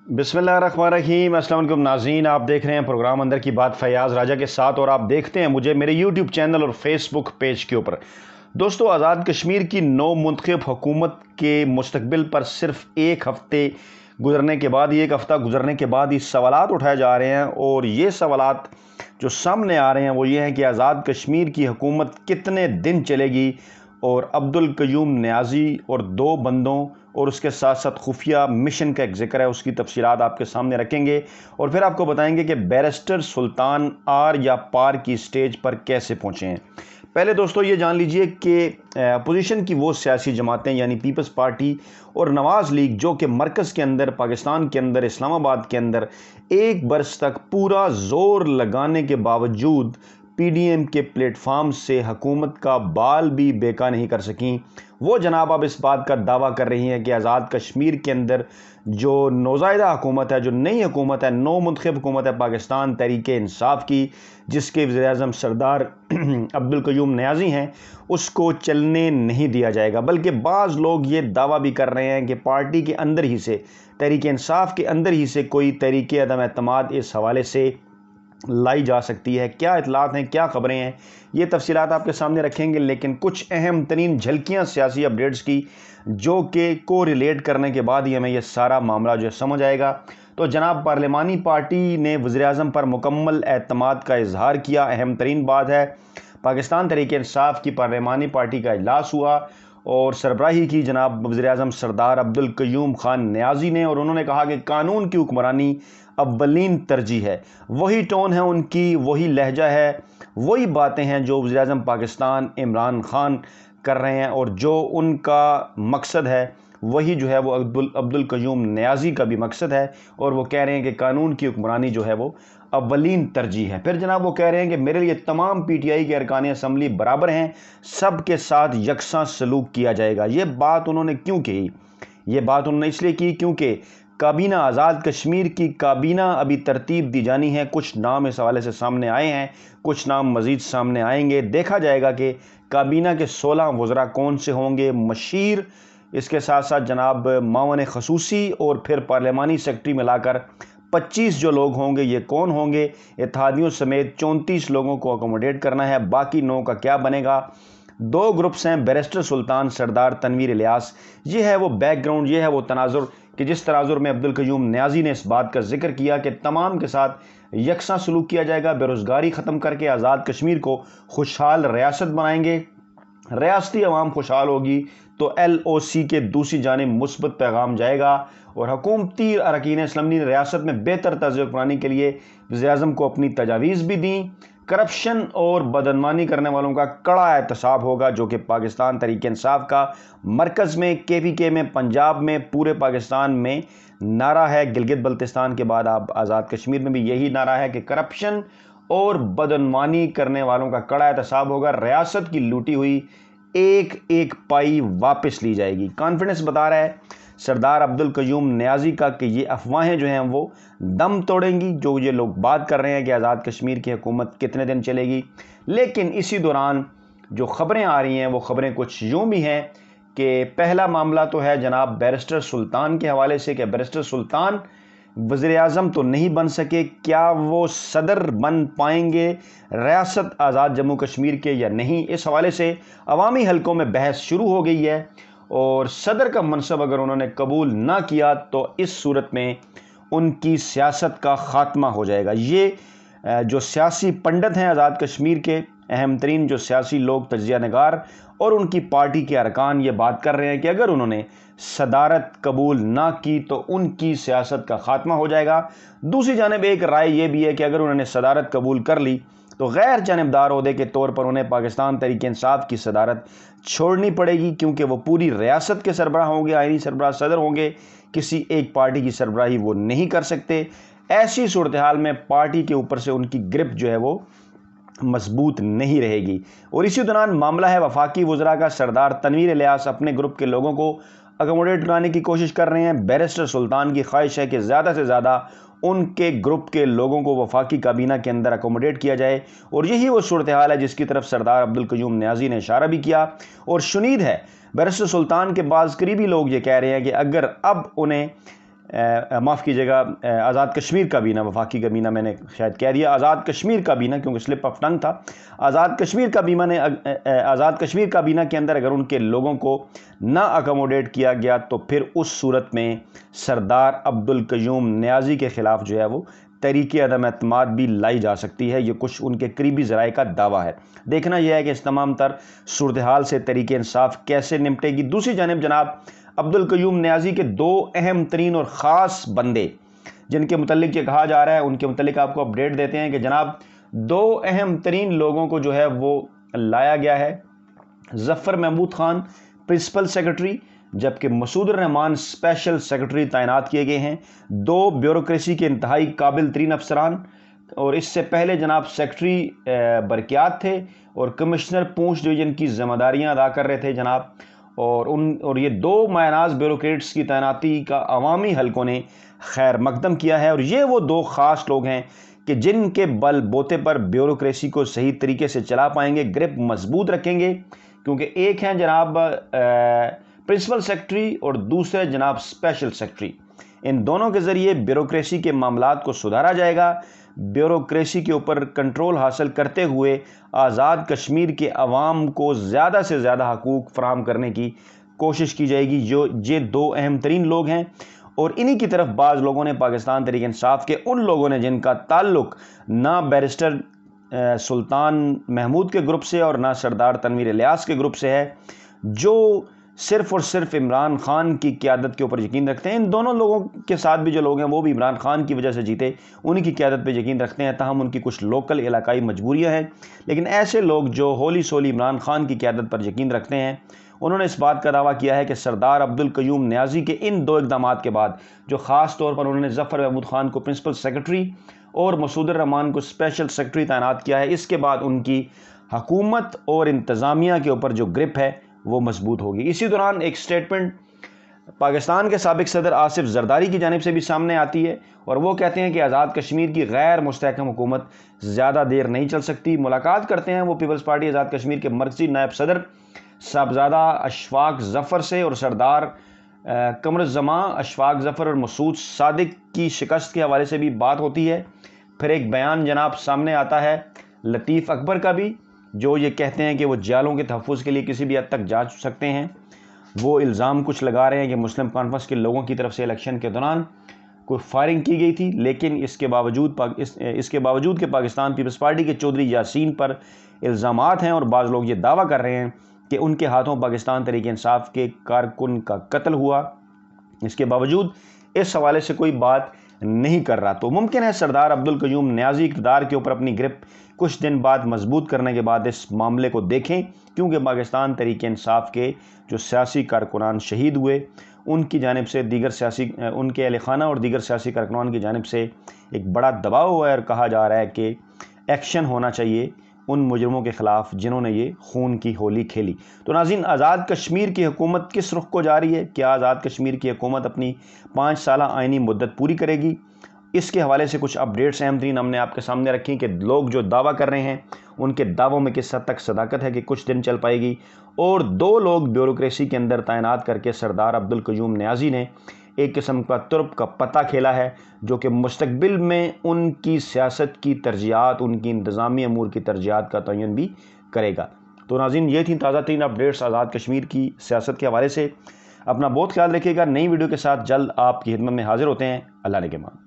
बिस्मिल्लाहिर्रहमानिर्रहीम। अस्सलाम वालेकुम नाज़रीन, आप देख रहे हैं प्रोग्राम अंदर की बात फैयाज़ राजा के साथ, और आप देखते हैं मुझे मेरे यूट्यूब चैनल और फेसबुक पेज के ऊपर। दोस्तों, आज़ाद कश्मीर की नौ मुंतखब हुकूमत के मुस्तकबिल पर सिर्फ एक हफ़्ते गुजरने के बाद एक हफ़्ता गुजरने के बाद ही सवालात उठाए जा रहे हैं, और ये सवालात जो सामने आ रहे हैं वो ये हैं कि आज़ाद कश्मीर की हुकूमत कितने दिन चलेगी, और अब्दुल क़य्यूम नियाज़ी और दो बंदों और उसके साथ साथ खुफिया मिशन का एक ज़िक्र है, उसकी तफसीलात आपके सामने रखेंगे और फिर आपको बताएंगे कि बैरिस्टर सुल्तान आर या पार की स्टेज पर कैसे पहुँचे हैं। पहले दोस्तों ये जान लीजिए कि अपोजिशन की वो सियासी जमातें यानी पीपल्स पार्टी और नवाज़ लीग, जो कि मरकज़ के अंदर पाकिस्तान के अंदर इस्लामाबाद के अंदर एक बरस तक पूरा ज़ोर लगाने के बावजूद पीडीएम के प्लेटफार्म से हुकूमत का बाल भी बेका नहीं कर सकीं, वो जनाब अब इस बात का दावा कर रही हैं कि आज़ाद कश्मीर के अंदर जो नौज़ायदा हुकूमत है, जो नई हुकूमत है, नौ मुंतखब हुकूमत है पाकिस्तान तहरीक इंसाफ की, जिसके वज़ीर-ए-आज़म सरदार अब्दुल क़य्यूम नियाज़ी हैं, उसको चलने नहीं दिया जाएगा। बल्कि बाज़ लोग ये दावा भी कर रहे हैं कि पार्टी के अंदर ही से, तहरीक इंसाफ के अंदर ही से कोई तहरीक अदम एतमाद इस हवाले से लाई जा सकती है। क्या इतलात हैं, क्या ख़बरें हैं, ये तफसीलात आपके सामने रखेंगे, लेकिन कुछ अहम तरीन झलकियाँ सियासी अपडेट्स की जो कि को रिलेट करने के बाद ही हमें यह सारा मामला जो है समझ आएगा। तो जनाब, पार्लिमानी पार्टी ने वज़ीर-ए-आज़म पर मुकम्मल एतमाद का इजहार किया। अहम तरीन बात है, पाकिस्तान तहरीक इंसाफ की पार्लिमानी पार्टी का इजलास हुआ और सरबराही की जनाब वज़ीर-ए-आज़म सरदार अब्दुल क़य्यूम ख़ान नियाज़ी ने, और उन्होंने कहा कि कानून की हुक्मरानी अव्वलीन तरजीह है। वही टोन है उनकी, वही लहजा है, वही बातें हैं जो वज़ीर-ए-आज़म पाकिस्तान इमरान ख़ान कर रहे हैं, और जो उनका मकसद है वही जो है वो अब्दुल क़य्यूम नियाज़ी का भी मकसद है, और वो कह रहे हैं कि कानून की हुक्मरानी जो है वो अव्वलीन तरजीह है। फिर जनाब वो कह रहे हैं कि मेरे लिए तमाम पीटीआई के अरकान असम्बली बराबर हैं, सब के साथ यकसा सलूक किया जाएगा। ये बात उन्होंने क्यों कही? ये बात उन्होंने इसलिए की क्योंकि काबीना, आज़ाद कश्मीर की काबीना अभी तरतीब दी जानी है। कुछ नाम इस हवाले से सामने आए हैं, कुछ नाम मज़ीद सामने आएंगे। देखा जाएगा कि काबीना के 16 वज़रा कौन से होंगे, मशीर, इसके साथ साथ जनाब मावन खसूसी और फिर पार्लिमानी सेक्रेटरी मिलाकर 25 जो लोग होंगे ये कौन होंगे। इत्तेहादियों समेत 34 लोगों को अकोमोडेट करना है, बाकी 9 का क्या बनेगा। दो ग्रुप्स हैं, बैरिस्टर सुल्तान, सरदार तनवीर इलियास। ये है वो बैकग्राउंड, ये है वो तनाजुर कि जिस तनाजुर में अब्दुल क़य्यूम नियाज़ी ने इस बात का जिक्र किया कि तमाम के साथ यकसा सलूक किया जाएगा, बेरोज़गारी ख़त्म करके आज़ाद कश्मीर को खुशहाल रियासत बनाएंगे। रियासती अवाम खुशहाल होगी तो LOC के दूसरी जानिब मुस्बत पैगाम जाएगा, और हुकूमती अरकान असम्बली ने रियासत में बेहतर तर्ज हुक्मरानी के लिए वज़ीर-ए-आज़म को अपनी तजावीज़ भी दी। करप्शन और बदनमानी करने वालों का कड़ा एहतसाब होगा, जो कि पाकिस्तान तहरीक इंसाफ का मरकज़ में, KPK में, पंजाब में, पूरे पाकिस्तान में नारा है। गिलगित बल्तिस्तान के बाद आप आज़ाद कश्मीर में भी यही नारा है कि करप्शन और बदनमानी करने वालों का कड़ा एहतसाब होगा। रियासत की लूटी हुई एक एक पाई वापस ली जाएगी। कॉन्फिडेंस बता रहा है सरदार अब्दुल क़य्यूम नियाज़ी का कि ये अफवाहें जो हैं वो दम तोड़ेंगी, जो ये लोग बात कर रहे हैं कि आज़ाद कश्मीर की हुकूमत कितने दिन चलेगी। लेकिन इसी दौरान जो ख़बरें आ रही हैं वो ख़बरें कुछ यूँ भी हैं कि पहला मामला तो है जनाब बैरिस्टर सुल्तान के हवाले से कि बैरिस्टर सुल्तान वज़ीर-ए-आज़म तो नहीं बन सके, क्या वो सदर बन पाएंगे रियासत आज़ाद जम्मू कश्मीर के या नहीं। इस हवाले से अवामी हलकों में बहस शुरू हो गई है, और सदर का मनसब अगर उन्होंने कबूल ना किया तो इस सूरत में उनकी सियासत का ख़ात्मा हो जाएगा। ये जो सियासी पंडित हैं आज़ाद कश्मीर के, अहम तरीन जो सियासी लोग, तज्ज़िया नगार और उनकी पार्टी के अरकान ये बात कर रहे हैं कि अगर उन्होंने सदारत कबूल ना की तो उनकी सियासत का ख़ात्मा हो जाएगा। दूसरी जानिब एक राय ये भी है कि अगर उन्होंने सदारत कबूल कर ली तो गैर जानिबदार ओहदे के तौर पर उन्हें पाकिस्तान तहरीक इंसाफ की सदारत छोड़नी पड़ेगी, क्योंकि वो पूरी रियासत के सरबराह होंगे, आईनी सरबराह सदर होंगे, किसी एक पार्टी की सरबराही वो नहीं कर सकते। ऐसी सूरत हाल में पार्टी के ऊपर से उनकी ग्रिप जो है वो मजबूत नहीं रहेगी। और इसी दौरान मामला है वफाकी वज़रा का। सरदार तनवीर इलियास अपने ग्रुप के लोगों को अकोमोडेट कराने की कोशिश कर रहे हैं। बैरिस्टर सुल्तान की ख्वाहिश है कि ज़्यादा से ज़्यादा उनके ग्रुप के लोगों को वफाकी काबीना के अंदर अकोमोडेट किया जाए, और यही वो सूरत हाल है जिसकी तरफ सरदार अब्दुल क़य्यूम नियाज़ी ने इशारा भी किया। और शुनीद है बैरिस्टर सुल्तान के बाज़ करीबी लोग ये कह रहे हैं कि अगर अब उन्हें معاف کیجیے گا، آزاد کشمیر کابینہ، وفاقی کابینہ میں نے شاید کہہ دیا، آزاد کشمیر کابینہ کیونکہ سلپ آف ٹنگ تھا، آزاد کشمیر کابینہ کے اندر اگر ان کے لوگوں کو نہ اکوموڈیٹ کیا گیا تو پھر اس صورت میں سردار عبدالقیوم نیازی کے خلاف جو ہے وہ تحریک عدم اعتماد بھی لائی جا سکتی ہے۔ یہ کچھ ان کے قریبی ذرائع کا دعویٰ ہے۔ دیکھنا یہ ہے کہ اس تمام تر صورتحال سے تحریک انصاف کیسے نمٹے گی۔ دوسری جانب جناب عبدالقیوم نیازی کے دو اہم ترین اور خاص بندے جن کے متعلق یہ کہا جا رہا ہے، ان کے متعلق آپ کو اپڈیٹ دیتے ہیں کہ جناب دو اہم ترین لوگوں کو جو ہے وہ لایا گیا ہے۔ ظفر محمود خان پرنسپل سیکرٹری، جبکہ مسعود الرحمان اسپیشل سیکرٹری تعینات کیے گئے ہیں، دو بیوروکریسی کے انتہائی قابل ترین افسران، اور اس سے پہلے جناب سیکرٹری برقیات تھے اور کمشنر پونچھ ڈویژن کی ذمہ داریاں ادا کر رہے تھے جناب، اور یہ دو مایہ ناز بیوروکریٹس کی تعیناتی کا عوامی حلقوں نے خیر مقدم کیا ہے، اور یہ وہ دو خاص لوگ ہیں کہ جن کے بل بوتے پر بیوروکریسی کو صحیح طریقے سے چلا پائیں گے، گرپ مضبوط رکھیں گے، کیونکہ ایک ہیں جناب پرنسپل سیکرٹری اور دوسرے جناب اسپیشل سیکرٹری۔ ان دونوں کے ذریعے بیوروکریسی کے معاملات کو سدھارا جائے گا، بیوروکریسی کے اوپر کنٹرول حاصل کرتے ہوئے آزاد کشمیر کے عوام کو زیادہ سے زیادہ حقوق فراہم کرنے کی کوشش کی جائے گی۔ یہ دو اہم ترین لوگ ہیں، اور انہی کی طرف بعض لوگوں نے پاکستان تحریک انصاف کے ان لوگوں نے جن کا تعلق نہ بیرسٹر سلطان محمود کے گروپ سے اور نہ سردار تنویر الیاس کے گروپ سے ہے، جو صرف اور صرف عمران خان کی قیادت کے اوپر یقین رکھتے ہیں۔ ان دونوں لوگوں کے ساتھ بھی جو لوگ ہیں وہ بھی عمران خان کی وجہ سے جیتے، انہی کی قیادت پہ یقین رکھتے ہیں، تاہم ان کی کچھ لوکل علاقائی مجبوریاں ہیں۔ لیکن ایسے لوگ جو ہولی سولی عمران خان کی قیادت پر یقین رکھتے ہیں، انہوں نے اس بات کا دعویٰ کیا ہے کہ سردار عبدالقیوم نیازی کے ان دو اقدامات کے بعد، جو خاص طور پر انہوں نے ظفر محمود خان کو پرنسپل سیکرٹری اور مسعود الرحمان کو اسپیشل سیکرٹری تعینات کیا ہے، اس کے بعد ان کی حکومت اور انتظامیہ کے اوپر جو گرپ ہے وہ مضبوط ہوگی۔ اسی دوران ایک سٹیٹمنٹ پاکستان کے سابق صدر آصف زرداری کی جانب سے بھی سامنے آتی ہے، اور وہ کہتے ہیں کہ آزاد کشمیر کی غیر مستحکم حکومت زیادہ دیر نہیں چل سکتی۔ ملاقات کرتے ہیں وہ پیپلز پارٹی آزاد کشمیر کے مرکزی نائب صدر صاحبزادہ اشفاق ظفر سے، اور سردار قمر الزماں اشفاق ظفر اور مسعود صادق کی شکست کے حوالے سے بھی بات ہوتی ہے۔ پھر ایک بیان جناب سامنے آتا ہے لطیف اکبر کا بھی، جو یہ کہتے ہیں کہ وہ جالوں کے تحفظ کے لیے کسی بھی حد تک جا سکتے ہیں۔ وہ الزام کچھ لگا رہے ہیں کہ مسلم کانفرنس کے لوگوں کی طرف سے الیکشن کے دوران کوئی فائرنگ کی گئی تھی، لیکن اس کے باوجود کہ پاکستان پیپلز پارٹی کے چودھری یاسین پر الزامات ہیں، اور بعض لوگ یہ دعویٰ کر رہے ہیں کہ ان کے ہاتھوں پاکستان تحریک انصاف کے کارکن کا قتل ہوا، اس کے باوجود اس حوالے سے کوئی بات نہیں کر رہا۔ تو ممکن ہے سردار عبدالقیوم نیازی اقتدار کے اوپر اپنی گرپ کچھ دن بعد مضبوط کرنے کے بعد اس معاملے کو دیکھیں، کیونکہ پاکستان تحریک انصاف کے جو سیاسی کارکنان شہید ہوئے، ان کی جانب سے ان کے اہل خانہ اور دیگر سیاسی کارکنان کی جانب سے ایک بڑا دباؤ ہوا ہے، اور کہا جا رہا ہے کہ ایکشن ہونا چاہیے ان مجرموں کے خلاف جنہوں نے یہ خون کی ہولی کھیلی۔ تو ناظرین، آزاد کشمیر کی حکومت کس رخ کو جا رہی ہے؟ کیا آزاد کشمیر کی حکومت اپنی 5 سالہ آئینی مدت پوری کرے گی؟ اس کے حوالے سے کچھ اپڈیٹس اہم ترین ہم نے آپ کے سامنے رکھی کہ لوگ جو دعویٰ کر رہے ہیں ان کے دعووں میں کس حد تک صداقت ہے کہ کچھ دن چل پائے گی، اور 2 لوگ بیوروکریسی کے اندر تعینات کر کے سردار عبدالقیوم نیازی نے ایک قسم کا ترپ کا پتہ کھیلا ہے، جو کہ مستقبل میں ان کی سیاست کی ترجیحات، ان کی انتظامی امور کی ترجیحات کا تعین بھی کرے گا۔ تو ناظرین، یہ تھیں تازہ ترین اپڈیٹس آزاد کشمیر کی سیاست کے حوالے سے۔ اپنا بہت خیال رکھیے گا۔ نئی ویڈیو کے ساتھ جلد آپ کی خدمت میں حاضر ہوتے ہیں۔ اللہ نگہبان۔